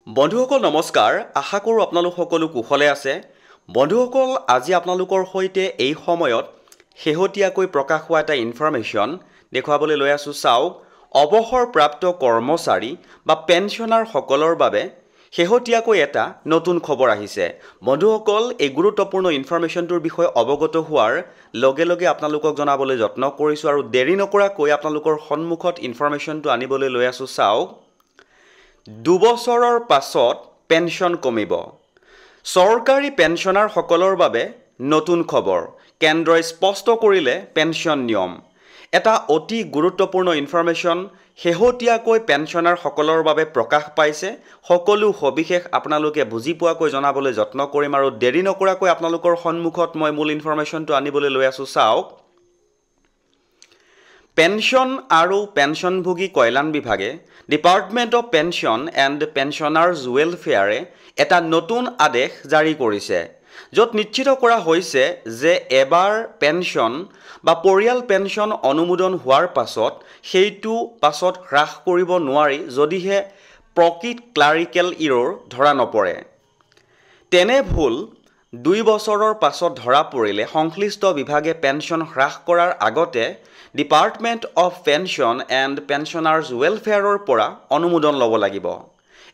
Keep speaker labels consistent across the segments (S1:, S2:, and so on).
S1: বন্ধুসকল নমস্কাৰ আশা কৰোঁ আপোনালোক সকলো কুশলে আছে বন্ধুসকল আজি আপোনালোকৰ সৈতে এই সময়ত শেহতীয়াকৈ প্ৰকাশ হোৱা এটা ইনফৰমেশ্যন দেখুৱাবলৈ লৈ আছো চাওক অৱসৰপ্ৰাপ্ত কৰ্মচাৰী বা পেনশনাৰ সকলৰ বাবে শেহতীয়াকৈ এটা নতুন খবৰ আহিছে বন্ধুসকল এই গুৰুত্বপূৰ্ণ ইনফৰমেশ্যনটোৰ বিষয়ে অৱগত হোৱাৰ লগে লগে আপোনালোকক জনাবলৈ যত্ন কৰিছো আৰু দেৰি নকৰাকৈ আপোনালোকৰ সন্মুখত ইনফৰমেশ্যনটো আনিবলৈ লৈ আছো চাওক 2 বছৰৰ পাছত পেনশন কমিব সৰকাৰি পেনশনাৰ সকলৰ বাবে নতুন খবৰ কেন্দ্ৰই স্পষ্ট কৰিলে পেনশন নিয়ম এটা অতি গুৰুত্বপূৰ্ণ ইনফৰমেশ্যন শেহতীয়াকৈ পেনশনাৰ সকলৰ বাবে প্ৰকাশ পাইছে সকলো সবিশেষ আপোনালোকে বুজি পোৱাকৈ জনাবলৈ যত্ন কৰিম আৰু দেৰি নকৰাকৈ আপোনালোকৰ সন্মুখত মই মূল ইনফৰমেশ্যনটো আনিবলৈ লৈ আছো চাওক পেনশন আৰু পেনশনভোগী কল্যাণ বিভাগে ডিপাৰ্টমেণ্ট অফ পেনশন এণ্ড পেনশনাৰ্ছ ৱেলফেয়াৰে এটা নতুন আদেশ জাৰি কৰিছে য'ত নিশ্চিত কৰা হৈছে যে এবাৰ পেনশন বা পৰিয়াল পেনশন অনুমোদন হোৱাৰ পাছত সেইটো পাছত হ্ৰাস কৰিব নোৱাৰি যদিহে প্ৰকৃত ক্লাৰিকেল ইৰৰ ধৰা নপৰে তেনে ভুল 2 বছৰৰ পাছত ধৰা পৰিলে সংশ্লিষ্ট বিভাগে পেনশন হ্ৰাস কৰাৰ আগতে ডিপাৰ্টমেণ্ট অফ পেনশন এণ্ড পেনশনাৰ্ছ ৱেলফেয়াৰৰ পৰা অনুমোদন ল'ব লাগিব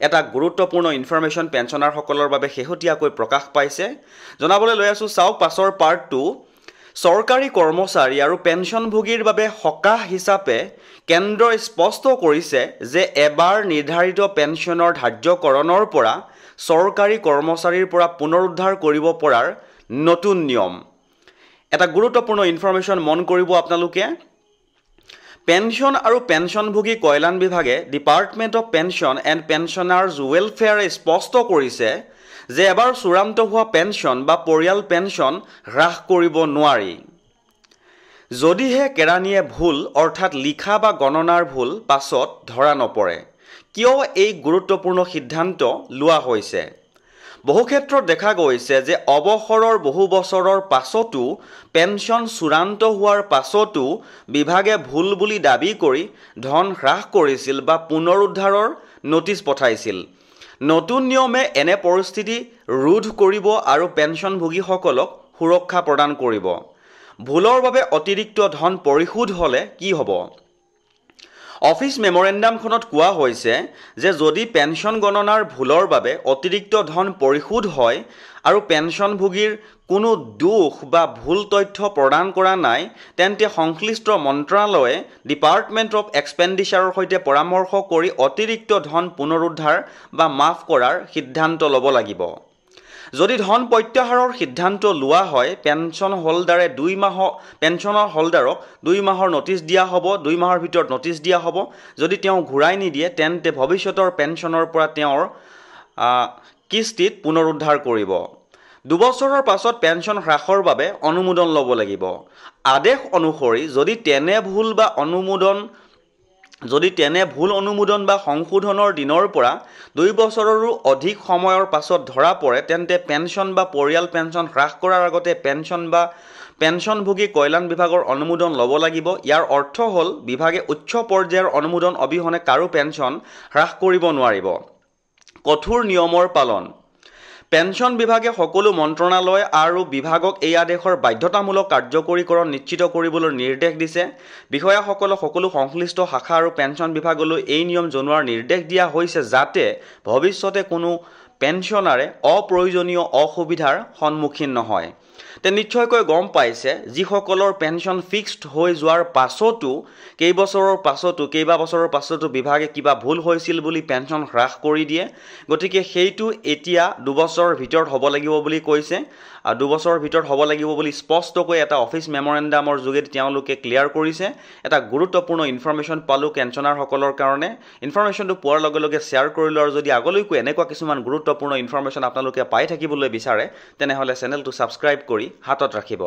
S1: এটা গুৰুত্বপূৰ্ণ ইনফৰমেশ্যন পেনশনাৰ সকলৰ বাবে শেহতীয়াকৈ প্ৰকাশ পাইছে জনাবলৈ লৈ আছো চাওক পাছৰ পাৰ্টটো সৰকাৰি কৰ্মচাৰী আৰু পেনশনভোগীৰ বাবে সকাহ হিচাপে কেন্দ্ৰই স্পষ্ট কৰিছে যে এবাৰ নিৰ্ধাৰিত পেনশনৰ ধাৰ্যকৰণৰ পৰা সৰকাৰি কৰ্মচাৰীৰ পৰা পুনৰুদ্ধাৰ কৰিব পৰাৰ নতুন নিয়ম এটা গুৰুত্বপূৰ্ণ ইনফৰমেশ্যন মন কৰিব আপোনালোকে পেনশন আৰু পেনশনভোগী কল্যাণ বিভাগে ডিপাৰ্টমেণ্ট অফ পেনশন এণ্ড পেনশনাৰ্ছ ৱেলফেয়াৰে স্পষ্ট কৰিছে যে এবাৰ চূড়ান্ত হোৱা পেনশন বা পৰিয়াল পেনশন হ্ৰাস কৰিব নোৱাৰি যদিহে কেৰাণীয়ে ভুল অৰ্থাৎ লিখা বা গণনাৰ ভুল পাছত ধৰা নপৰে কিয় এই গুৰুত্বপূৰ্ণ সিদ্ধান্ত লোৱা হৈছে বহু ক্ষেত্ৰত দেখা গৈছে যে অৱসৰৰ বহু বছৰৰ পাছতো পেনশন চূড়ান্ত হোৱাৰ পাছতো বিভাগে ভুল বুলি দাবী কৰি ধন হ্ৰাস কৰিছিল বা পুনৰুদ্ধাৰৰ নটিচ পঠাইছিল নতুন নিয়মে এনে পৰিস্থিতি ৰোধ কৰিব আৰু পেনশনভোগীসকলক সুৰক্ষা প্ৰদান কৰিব ভুলৰ বাবে অতিৰিক্ত ধন পৰিশোধ হ'লে কি হ'ব অফিস মেমৰেণ্ডামখনত কোৱা হৈছে যে যদি পেনশন গণনাৰ ভুলৰ বাবে অতিৰিক্ত ধন পৰিশোধ হয় আৰু পেনশনভোগীৰ কোনো দোষ বা ভুল তথ্য প্ৰদান কৰা নাই তেন্তে সংশ্লিষ্ট মন্ত্ৰালয়ে ডিপাৰ্টমেণ্ট অফ এক্সপেণ্ডিচাৰৰ সৈতে পৰামৰ্শ কৰি অতিৰিক্ত ধন পুনৰুদ্ধাৰ বা মাফ কৰাৰ সিদ্ধান্ত ল'ব লাগিব যদি ধন প্ৰত্যাহাৰৰ সিদ্ধান্ত লোৱা হয় পেনশন হোল্ডাৰে 2 মাহ পেনশনৰ হোল্ডাৰক 2 মাহৰ নটিচ দিয়া হ'ব 2 মাহৰ ভিতৰত নটিচ দিয়া হ'ব যদি তেওঁ ঘূৰাই নিদিয়ে তেন্তে ভৱিষ্যতৰ পেনশনৰ পৰা তেওঁৰ কিস্তিত পুনৰুদ্ধাৰ কৰিব 2 বছৰৰ পাছত পেনশন হ্ৰাসৰ বাবে অনুমোদন ল'ব লাগিব আদেশ অনুসৰি যদি তেনে ভুল অনুমোদন বা সংশোধনৰ দিনৰ পৰা 2 বছৰৰো অধিক সময়ৰ পাছত ধৰা পৰে তেন্তে পেনশন বা পৰিয়াল পেনশন হ্ৰাস কৰাৰ আগতে পেনশন বা পেনশনভোগী কল্যাণ বিভাগৰ অনুমোদন ল'ব লাগিব ইয়াৰ অৰ্থ হ'ল বিভাগে উচ্চ পৰ্যায়ৰ অনুমোদন অবিহনে কাৰো পেনশন হ্ৰাস কৰিব নোৱাৰিব কঠোৰ নিয়মৰ পালন পেনশন বিভাগে সকলো মন্ত্ৰণালয় আৰু বিভাগক এই আদেশৰ বাধ্যতামূলক কাৰ্যকৰীকৰণ নিশ্চিত কৰিবলৈ নিৰ্দেশ দিছে বিষয়াসকলক সকলো সংশ্লিষ্ট শাখা আৰু পেনশন বিভাগলৈ এই নিয়ম জনোৱাৰ নিৰ্দেশ দিয়া হৈছে যাতে ভৱিষ্যতে কোনো পেনশনাৰে অপ্ৰয়োজনীয় অসুবিধাৰ সন্মুখীন নহয় তে নিশ্চয়কৈ গম পাইছে যিসকলৰ পেনশন ফিক্সড হৈ যোৱাৰ পাছতো কেইবা বছৰৰ পাছতো বিভাগে কিবা ভুল হৈছিল বুলি পেনশন হ্ৰাস কৰি দিয়ে গতিকে সেইটো এতিয়া 2 বছৰৰ ভিতৰত হ'ব লাগিব বুলি কৈছে আৰু 2 বছৰৰ ভিতৰত হ'ব লাগিব বুলি স্পষ্টকৈ এটা অফিস মেমৰেণ্ডামৰ যোগেদি তেওঁলোকে ক্লিয়াৰ কৰিছে এটা গুৰুত্বপূৰ্ণ ইনফৰমেশ্যন পালো পেনশনাৰ সকলৰ কাৰণে ইনফৰমেশ্যনটো পোৱাৰ লগে লগে শ্বেয়াৰ কৰিলো আৰু যদি আগলৈকো এনেকুৱা কিছুমান গুৰুত্বপূৰ্ণ ইনফৰমেশ্যন আপোনালোকে পাই থাকিবলৈ বিচাৰে তেনেহলে চেনেলটো সাবস্ক্ৰাইব কৰি হাতত ৰাখিব